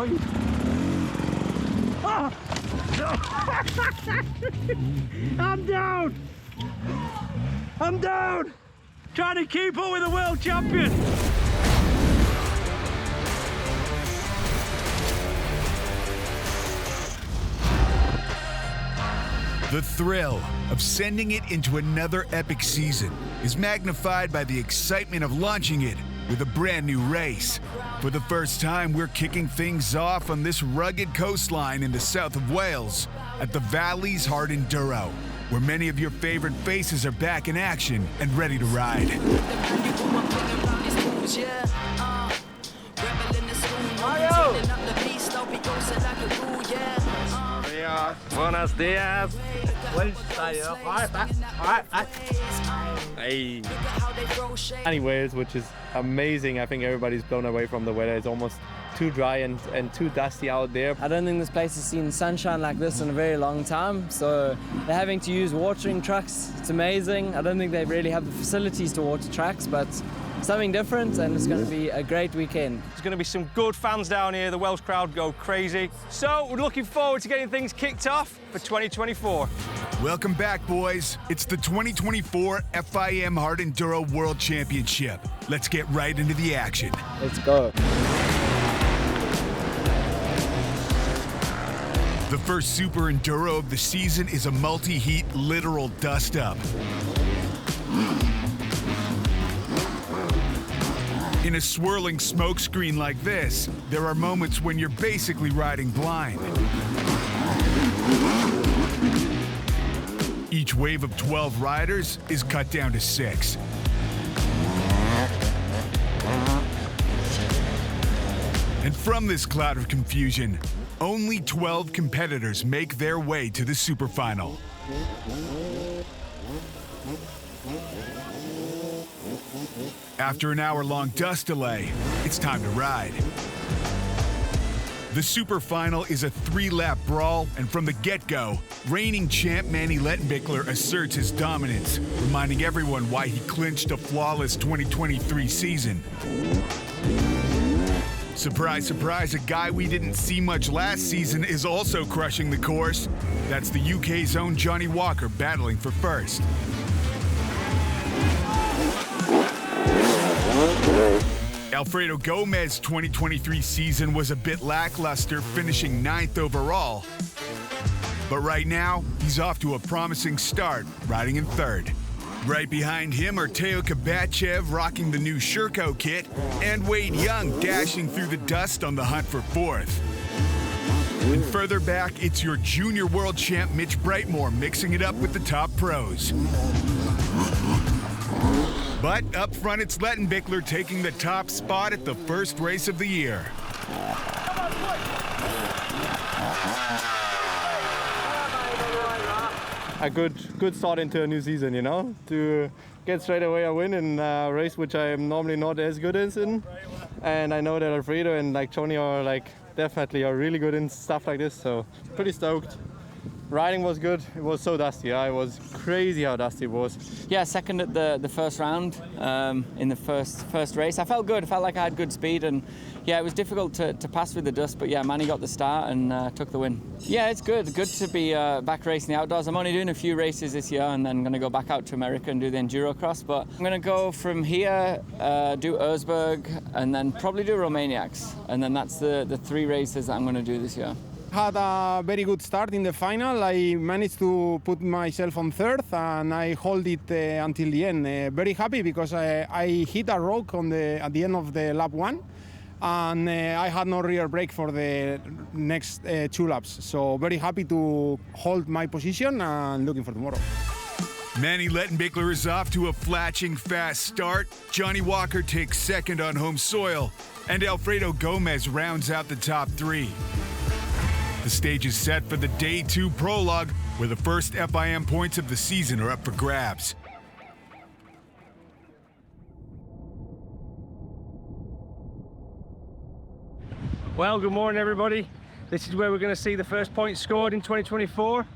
going. Oh. I'm down. I'm down. Trying to keep up with the world champion. The thrill of sending it into another epic season is magnified by the excitement of launching it with a brand new race. For the first time, we're kicking things off on this rugged coastline in the south of Wales at the Valley's Hard Enduro, where many of your favorite faces are back in action and ready to ride. Buenos dias. Hey. Anyways, which is amazing. I think everybody's blown away from the weather. It's almost too dry and too dusty out there. I don't think this place has seen sunshine like this in a very long time, so they're having to use watering trucks. It's amazing. I don't think they really have the facilities to water trucks, but something different, and it's going to be a great weekend. There's going to be some good fans down here. The Welsh crowd go crazy. So we're looking forward to getting things kicked off for 2024. Welcome back, boys. It's the 2024 FIM Hard Enduro World Championship. Let's get right into the action. Let's go. The first Super Enduro of the season is a multi-heat literal dust-up. In a swirling smokescreen like this, there are moments when you're basically riding blind. Each wave of 12 riders is cut down to 6. And from this cloud of confusion, only 12 competitors make their way to the super final. After an hour-long dust delay, it's time to ride. The super final is a 3-lap brawl, and from the get-go, reigning champ Manuel Lettenbichler asserts his dominance, reminding everyone why he clinched a flawless 2023 season. Surprise, surprise, a guy we didn't see much last season is also crushing the course. That's the UK's own Johnny Walker battling for first. Alfredo Gomez's 2023 season was a bit lackluster, finishing 9th overall. But right now, he's off to a promising start, riding in 3rd. Right behind him are Kabakchiev rocking the new Sherco kit, and Wade Young dashing through the dust on the hunt for 4th. And further back, it's your junior world champ Mitch Brightmore mixing it up with the top pros. But up front, it's Lettenbichler taking the top spot at the first race of the year. A good start into a new season, you know, to get straight away a win in a race which I am normally not as good as in. And I know that Alfredo and like Johnny are definitely really good in stuff like this, so pretty stoked. Riding was good. It was so dusty. It was crazy how dusty it was. Yeah, second at the first round in the first race. I felt good. I felt like I had good speed, and yeah, it was difficult to pass with the dust, but yeah, Manny got the start and took the win. Yeah, it's good. Good to be back racing the outdoors. I'm only doing a few races this year, and then going to go back out to America and do the Enduro Cross. But I'm going to go from here, do Erzberg, and then probably do Romaniacs. And then that's the 3 races that I'm going to do this year. Had a very good start in the final. I managed to put myself on 3rd, and I hold it until the end. Very happy because I hit a rock at the end of the lap 1, and I had no rear brake for the next 2 laps. So very happy to hold my position and looking for tomorrow. Manny Lettenbichler is off to a flashing fast start. Johnny Walker takes 2nd on home soil, and Alfredo Gomez rounds out the top 3. The stage is set for the Day 2 Prologue, where the first FIM points of the season are up for grabs. Well, good morning, everybody. This is where we're going to see the first points scored in 2024.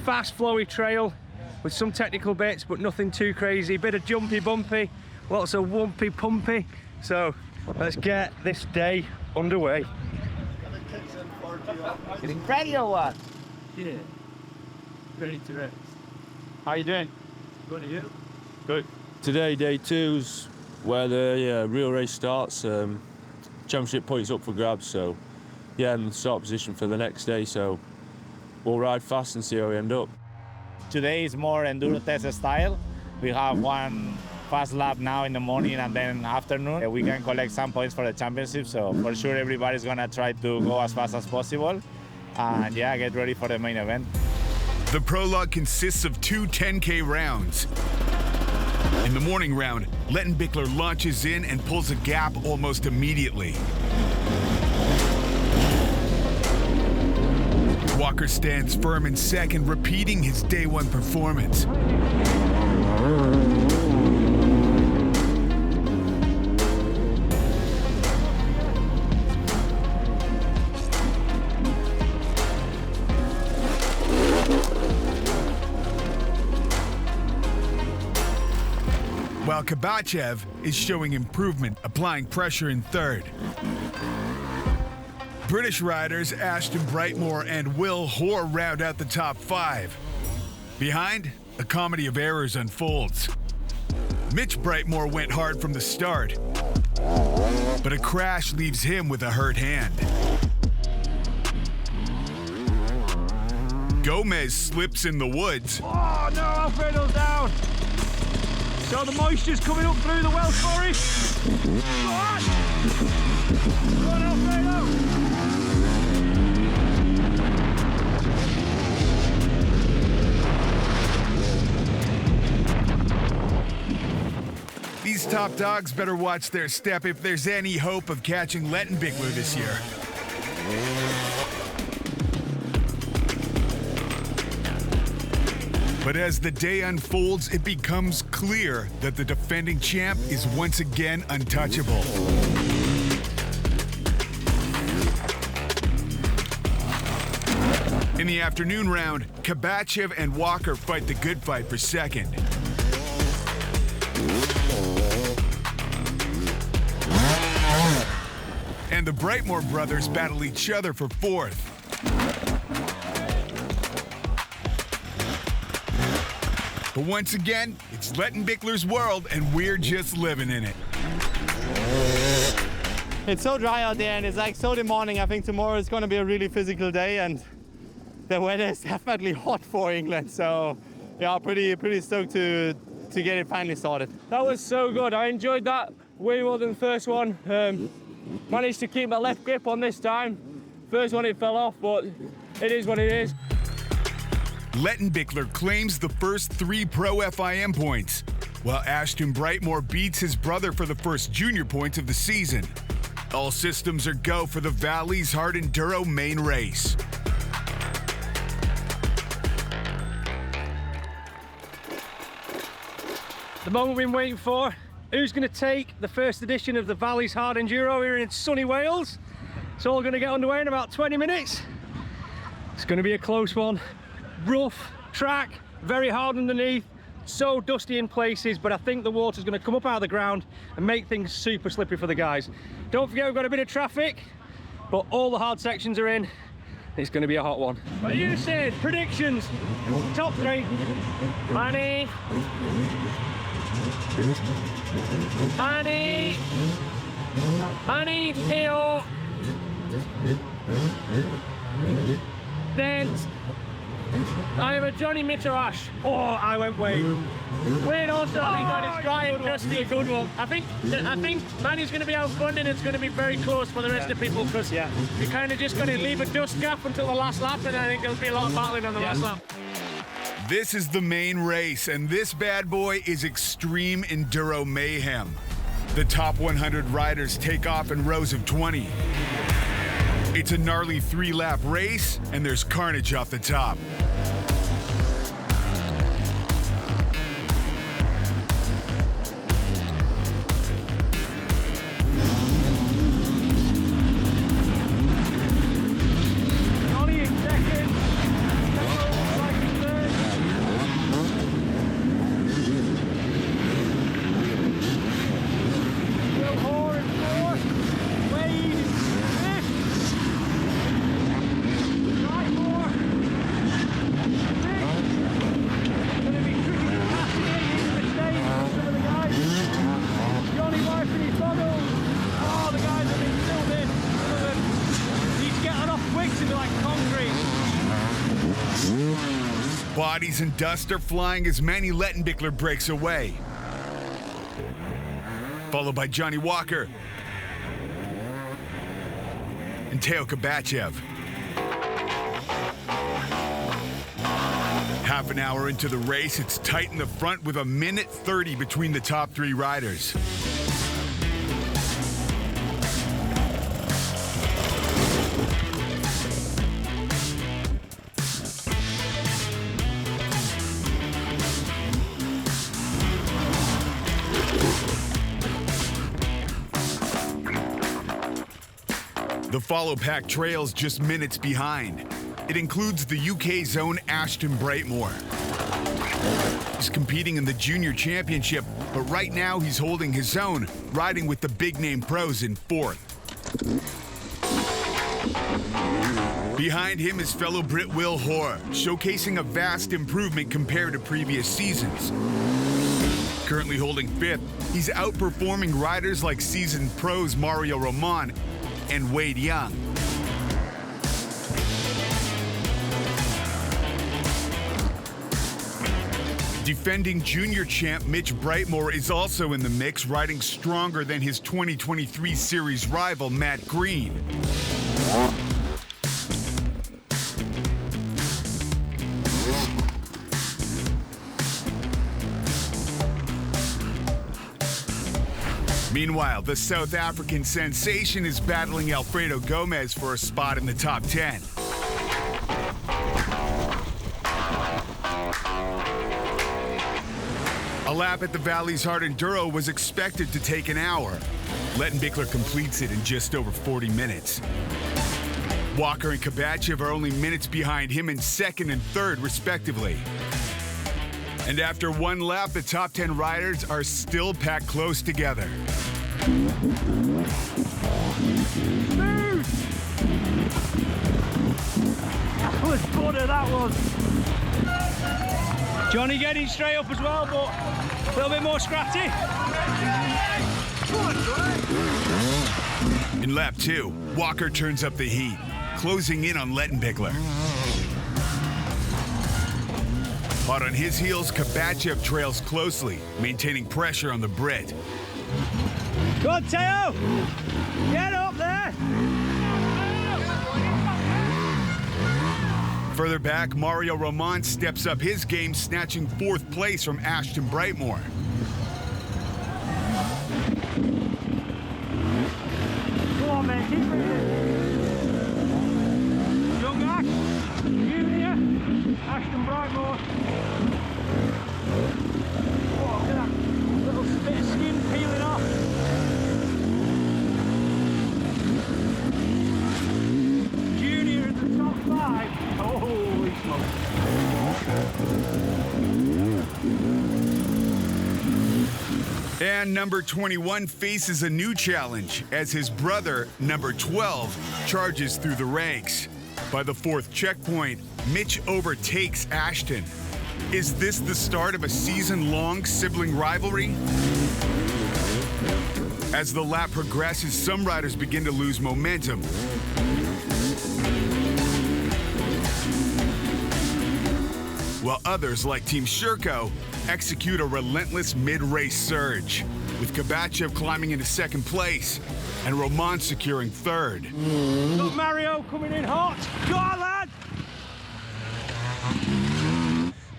Fast, flowy trail with some technical bits, but nothing too crazy. Bit of jumpy, bumpy, lots of wumpy, pumpy. So let's get this day underway. Getting ready or what? Yeah. Ready to rest. How are you doing? Good, are you? Good. Today, day two's where the real race starts. Championship points up for grabs, so yeah, and start position for the next day. So we'll ride fast and see how we end up. Today is more enduro test style. We have one fast lap now in the morning, and then afternoon we can collect some points for the championship. So for sure everybody's gonna try to go as fast as possible, and yeah, get ready for the main event. The Prologue consists of 2 10K rounds. In the morning round, Lettenbichler launches in and pulls a gap almost immediately. Walker stands firm in second, repeating his day one performance. While Kabakchiev is showing improvement, applying pressure in third. British riders Ashton Brightmore and Will Hoare round out the top 5. Behind, a comedy of errors unfolds. Mitch Brightmore went hard from the start, but a crash leaves him with a hurt hand. Gomez slips in the woods. Oh no, Alfredo's down. So the moisture's coming up through the Welsh forest. Go on, Alfredo. These top dogs better watch their step if there's any hope of catching Lettenbichler this year. But as the day unfolds, it becomes clear that the defending champ is once again untouchable. In the afternoon round, Kabakchiev and Walker fight the good fight for second. And the Brightmore brothers battle each other for fourth. But once again, it's Lettenbichler's world, and we're just living in it. It's so dry out there, and it's like so demanding. I think tomorrow is going to be a really physical day, and the weather is definitely hot for England. So yeah, pretty stoked to get it finally started. That was so good. I enjoyed that way more than the first one. Managed to keep my left grip on this time. First one it fell off, but it is what it is. Lettenbichler claims the first 3 Pro FIM points, while Ashton Brightmore beats his brother for the first junior points of the season. All systems are go for the Valley's Hard Enduro main race. The moment we've been waiting for. Who's going to take the first edition of the Valley's Hard Enduro here in sunny Wales? It's all going to get underway in about 20 minutes. It's going to be a close one. Rough track, very hard underneath, so dusty in places, but I think the water's going to come up out of the ground and make things super slippery for the guys. Don't forget we've got a bit of traffic, but all the hard sections are in. It's going to be a hot one. What you said, predictions, top 3. Manny, Teodor, then I have a Johnny Mitchell-Ash. Oh, I went way. Wait, also, I think it's dry and dusty. Good one. I think Manny's going to be out front, and it's going to be very close for the rest of the people, because you're kind of just going to leave a dust gap until the last lap, and I think there'll be a lot of battling on the last lap. This is the main race, and this bad boy is extreme enduro mayhem. The top 100 riders take off in rows of 20. It's a gnarly 3-lap race, and there's carnage off the top. Bodies and dust are flying as Manny Lettenbichler breaks away. Followed by Johnny Walker and Teodor Kabakchiev. Half an hour into the race, it's tight in the front with 1:30 between the top three riders. The follow pack trails just minutes behind. It includes the UK's own Ashton Brightmore. He's competing in the Junior Championship, but right now he's holding his own, riding with the big-name pros in fourth. Behind him is fellow Brit Will Hoare, showcasing a vast improvement compared to previous seasons. Currently holding fifth, he's outperforming riders like seasoned pros Mario Roman and Wade Young. Defending junior champ Mitch Brightmore is also in the mix, riding stronger than his 2023 series rival Matt Green. Meanwhile, the South African sensation is battling Alfredo Gomez for a spot in the top 10. A lap at the Valley's Hard Enduro was expected to take an hour. Lettenbichler completes it in just over 40 minutes. Walker and Kabakchiev are only minutes behind him in second and third, respectively. And after one lap, the top 10 riders are still packed close together. That was butter, that was. Johnny getting straight up as well, but a little bit more scratchy. In lap 2, Walker turns up the heat, closing in on Lettenbichler. Hot on his heels, Kabakchiev trails closely, maintaining pressure on the Brit. Go on, Teo! Get up there! Further back, Mario Roman steps up his game, snatching fourth place from Ashton Brightmore. Go on, man, keep breathing. Young Ash, Junior, Ashton Brightmore. Oh, look at that little bit of skin peeling off. Junior in the top 5. Holy smokes. And number 21 faces a new challenge as his brother, number 12, charges through the ranks. By the fourth checkpoint, Mitch overtakes Ashton. Is this the start of a season-long sibling rivalry? As the lap progresses, some riders begin to lose momentum. While others, like Team Sherco, execute a relentless mid-race surge, with Kabakchiev climbing into second place and Roman securing third. Got Mario coming in hot. Go on, lad!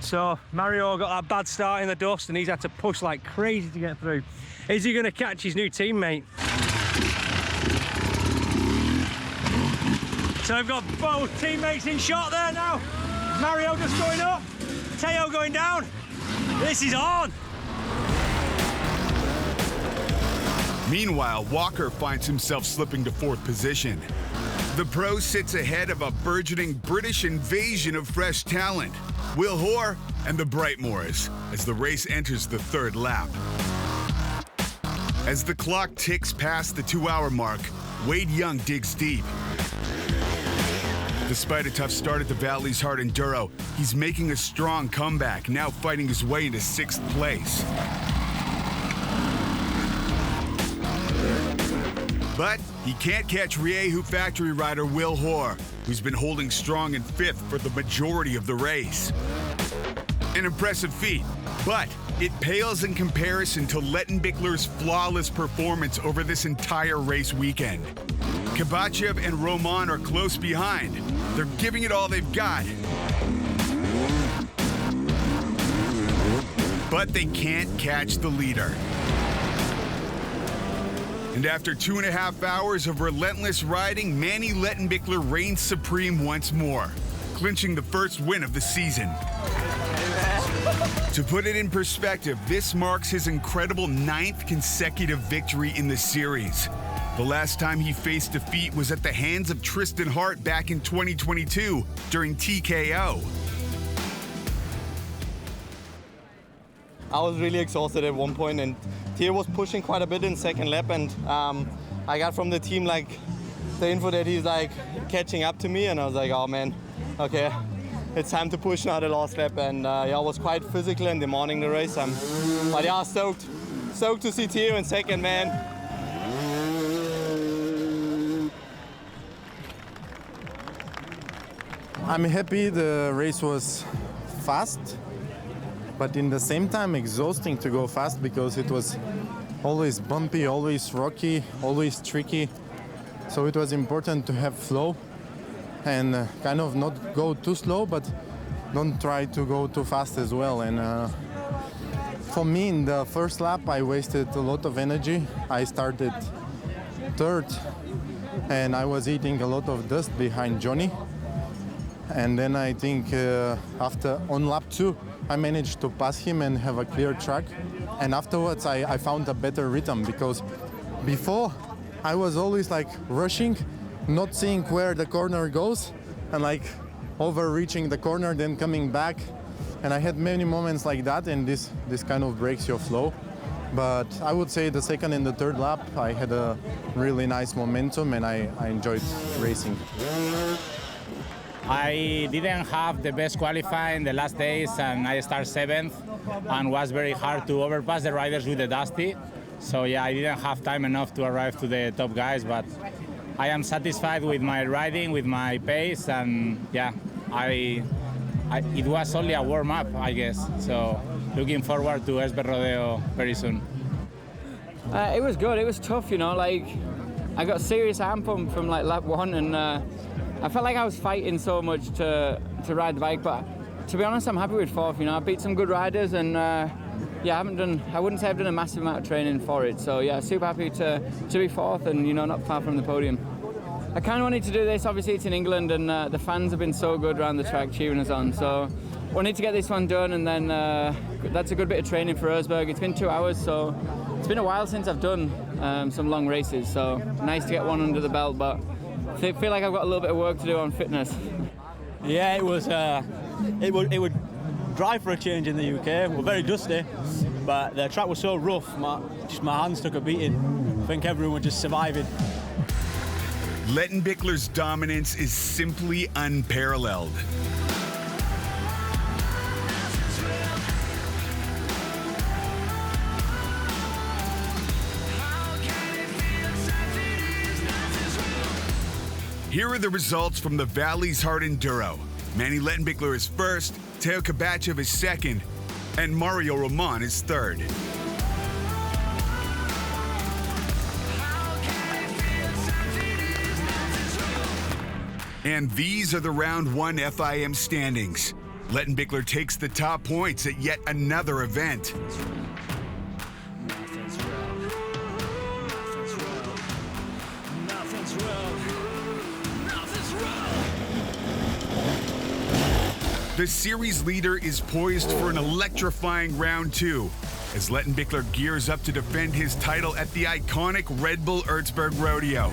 So Mario got that bad start in the dust and he's had to push like crazy to get through. Is he going to catch his new teammate? So I've got both teammates in shot there now. Mario just going up, Teo going down. This is on. Meanwhile, Walker finds himself slipping to fourth position. The pro sits ahead of a burgeoning British invasion of fresh talent, Will Hoare and the Brightmores, as the race enters the third lap. As the clock ticks past the 2-hour mark, Wade Young digs deep. Despite a tough start at the Valley's Hard Enduro, he's making a strong comeback, now fighting his way into 6th place. But he can't catch Riehu factory rider Will Hoare, who's been holding strong in 5th for the majority of the race. An impressive feat, but it pales in comparison to Lettenbichler's flawless performance over this entire race weekend. Kabakchiev and Roman are close behind. They're giving it all they've got. But they can't catch the leader. And after 2.5 hours of relentless riding, Manny Lettenbichler reigns supreme once more, clinching the first win of the season. To put it in perspective, this marks his incredible 9th consecutive victory in the series. The last time he faced defeat was at the hands of Tristan Hart back in 2022 during TKO. I was really exhausted at one point, and Theo was pushing quite a bit in second lap, and I got from the team like the info that he's like catching up to me, and I was like, oh man, okay, it's time to push now the last lap. And yeah, I was quite physical in the morning the race, but yeah, stoked to see Theo in second, man. I'm happy the race was fast, but in the same time exhausting to go fast because it was always bumpy, always rocky, always tricky. So it was important to have flow and kind of not go too slow, but don't try to go too fast as well. And for me, in the first lap, I wasted a lot of energy. I started third, and I was eating a lot of dust behind Johnny. And then I think on lap 2, I managed to pass him and have a clear track. And afterwards, I found a better rhythm, because before I was always like rushing, not seeing where the corner goes, and like overreaching the corner, then coming back. And I had many moments like that, and this kind of breaks your flow. But I would say the second and the third lap, I had a really nice momentum, and I enjoyed racing. I didn't have the best qualifying the last days, and I started 7th, and was very hard to overpass the riders with the dusty. So yeah, I didn't have time enough to arrive to the top guys, but I am satisfied with my riding, with my pace, and yeah, it was only a warm-up, I guess. So looking forward to Esbjerg Rodeo very soon. It was good. It was tough, you know. Like, I got serious arm pump from like lap 1, and I felt like I was fighting so much to ride the bike. But to be honest, I'm happy with 4th. You know, I beat some good riders, and yeah, I wouldn't say I've done a massive amount of training for it. So yeah, super happy to be 4th, and you know, not far from the podium. I kind of wanted to do this. Obviously, it's in England, and the fans have been so good around the track cheering us on. So wanted to get this one done, and then that's a good bit of training for Esbjerg. It's been 2 hours, so it's been a while since I've done some long races. So nice to get one under the belt, but I feel like I've got a little bit of work to do on fitness. Yeah, it was. It would dry for a change in the UK. We're very dusty, but the track was so rough. My hands took a beating. I think everyone was just surviving. Lettenbichler's dominance is simply unparalleled. Here are the results from the Valley's Hard Enduro. Manny Lettenbichler is 1st, Teodor Kabakchiev is 2nd, and Mario Roman is 3rd. And these are the round 1 FIM standings. Lettenbichler takes the top points at yet another event. The series leader is poised for an electrifying round 2 as Lettenbichler gears up to defend his title at the iconic Red Bull Motorsports Rodeo.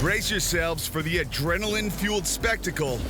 Brace yourselves for the adrenaline-fueled spectacle